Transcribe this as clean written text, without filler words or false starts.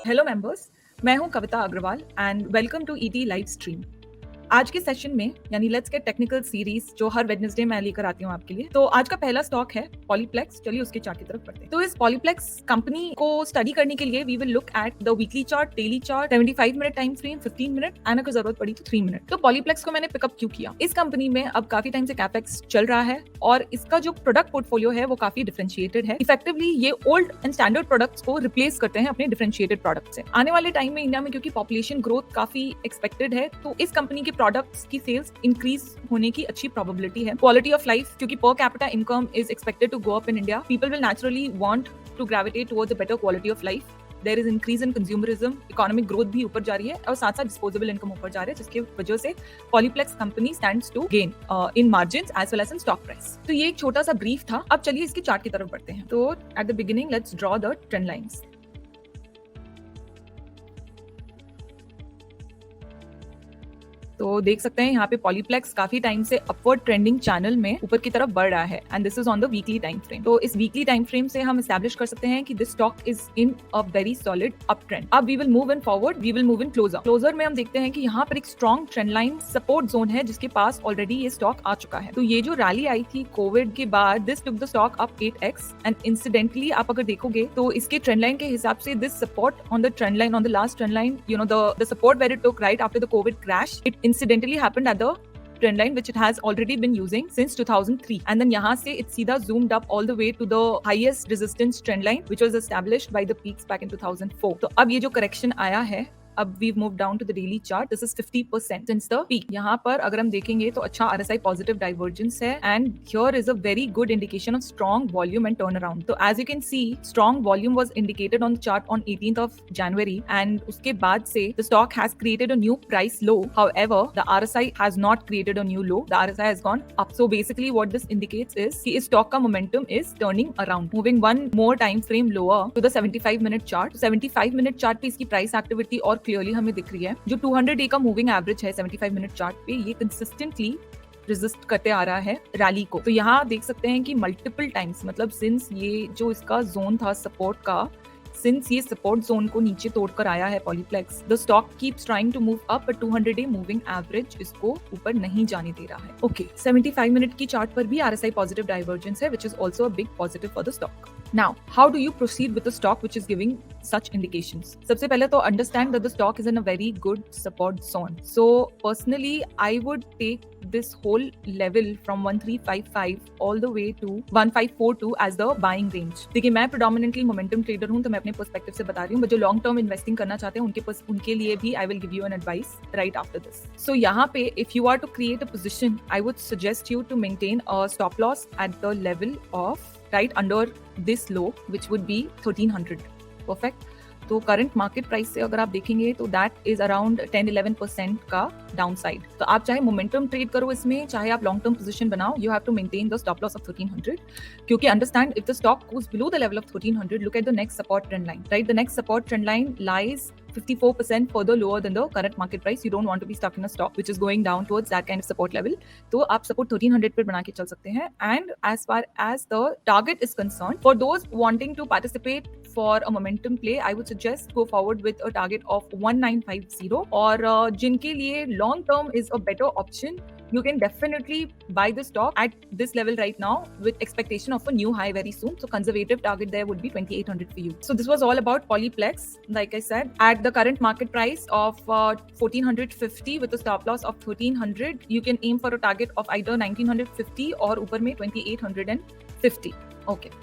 Hello members, मैं हूं Kavita Agarwal and welcome to ET live stream. आज के सेशन में यानी लेट्स गेट टेक्निकल सीरीज जो हर वेडनेसडे मैं लेकर आती हूँ आपके लिए। तो आज का पहला स्टॉक है पॉलीप्लेक्स। चलिए उसके चार्ट की तरफ बढ़ते हैं। तो इस पॉलीप्लेक्स कंपनी को स्टडी करने के लिए we will look at the weekly chart, daily chart, 75 minute time frame, 15 minute and अगर जरूरत पड़ी तो 3 मिनट। तो पॉलीप्लेक्स को मैंने पिकअप क्यों किया? इस कंपनी में अब काफी टाइम से कैपेक्स चल रहा है और इसका जो प्रोडक्ट पोर्टफोलियो है वो काफी डिफरेंशिएटेड है। इफेक्टिवली ये ओल्ड एंड स्टैंडर्ड प्रोडक्ट्स को रिप्लेस करते हैं अपने डिफरेंशिएटेड प्रोडक्ट से। आने वाले टाइम में इंडिया में क्योंकि पॉपुलेशन ग्रोथ काफी एक्सपेक्टेड है तो इस कंपनी के प्रोडक्ट्स की सेल्स इंक्रीज होने की अच्छी प्रोबेबिलिटी है। क्वालिटी ऑफ लाइफ, क्योंकि per capita income is expected to go up in India, people will naturally want to gravitate towards a better quality of life. There is increase in consumerism, economic growth भी ऊपर जा रही है और साथ साथ disposable income ऊपर जा रहा है, जिसकी वजह से Polyplex company stands to gain in margins as well as in stock price. तो ये एक छोटा सा ब्रीफ था। अब चलिए इसके चार्ट की तरफ बढ़ते हैं। तो at the beginning let's draw the trend lines. तो देख सकते हैं यहाँ पे पॉलीप्लेक्स काफी टाइम से अपवर्ड ट्रेंडिंग चैनल में ऊपर की तरफ बढ़ रहा है and this is on the weekly time frame. तो इस वीकली टाइम फ्रेम से हम एस्टैब्लिश कर सकते हैं कि this stock is in a very solid up trend. अब we will move in forward, we will move in closure. Closure में हम देखते हैं कि यहाँ पर एक strong trend line support zone है जिसके पास ऑलरेडी ये स्टॉक आ चुका है। तो ये जो रैली आई थी कोविड के बाद, this took the stock up 8x and incidentally आप अगर देखोगे तो इसके ट्रेंड लाइन के हिसाब से this support on the trend line, on the last trend line, you know the support where it took right after the covid crash, it incidentally happened at the trend line which it has already been using since 2003 and then यहाँ से it सीधा zoomed up all the way to the highest resistance trend line which was established by the peaks back in 2004। तो अब ये जो correction आया है, अब we've moved down to the daily chart, this is 50% since the peak। यहाँ पर अगर हम देखेंगे तो अच्छा RSI positive divergence है and here is a very good indication of strong volume and turnaround। तो as you can see strong volume was indicated on the chart on 18th of January and उसके बाद से the stock has created a new price low, however the RSI has not created a new low, the RSI has gone up। So basically what this indicates is कि इस stock का momentum is turning around, moving one more time frame lower to the 75 minute chart। 75 minute chart पे इसकी price activity और clearly हमें दिख रही है। जो 200 डे का मूविंग एवरेज है 75 मिनट चार्ट पे, ये कंसिस्टेंटली रेजिस्ट करते आ रहा है रैली को। तो यहाँ देख सकते हैं कि मल्टीपल टाइम्स, मतलब सिंस ये जो इसका जोन था सपोर्ट का, सिंस ये सपोर्ट जोन को नीचे तोड़कर आया है Polyplex, the stock keeps trying to move up but 200 day moving average इसको ऊपर नहीं जाने दे रहा है। ओके, 75 मिनट की चार्ट पर भी RSI पॉजिटिव डाइवर्जेंस है which is also a big positive for the stock। Now, how do you proceed with the stock which is giving such indications? सबसे पहले तो understand that the stock is in a very good support zone. So personally, I would take this whole level from 1355 all the way to 1542 as the buying range। देखिए मैं predominantly momentum trader हूँ तो मैं अपने perspective से बता रही हूँ, but जो long term investing करना चाहते हैं उनके लिए भी I will give you an advice right after this। So यहाँ पे if you are to create a position, I would suggest you to maintain a stop loss at the level of right under this low which would be 1300। Perfect। तो current market price से अगर आप देखेंगे तो that is around 10-11% का down side. तो आप चाहे मोमेंटम ट्रेड करो इसमें, चाहे आप लॉन्ग टर्म पोजीशन बनाओ, you have to maintain the stop loss of 1300 क्योंकि understand if the stock goes below the level of 1300, look at the next support trend line, right? The next support trend line lies 54% further lower than the current market price। You don't want to be stuck in a stock which is going down towards that kind of support level। तो आप support 1300 पर बना के चल सकते हैं। And as far as the target is concerned, for those wanting to participate for a momentum play, I would suggest go forward with a target of 1950। और जिनके लिए long term is a better option, you can definitely buy the stock at this level right now with expectation of a new high very soon। So conservative target there would be 2800 for you। So this was all about Polyplex। Like I said, at the current market price of 1450 with a stop loss of 1300, you can aim for a target of either 1950 और ऊपर में 2850। Okay।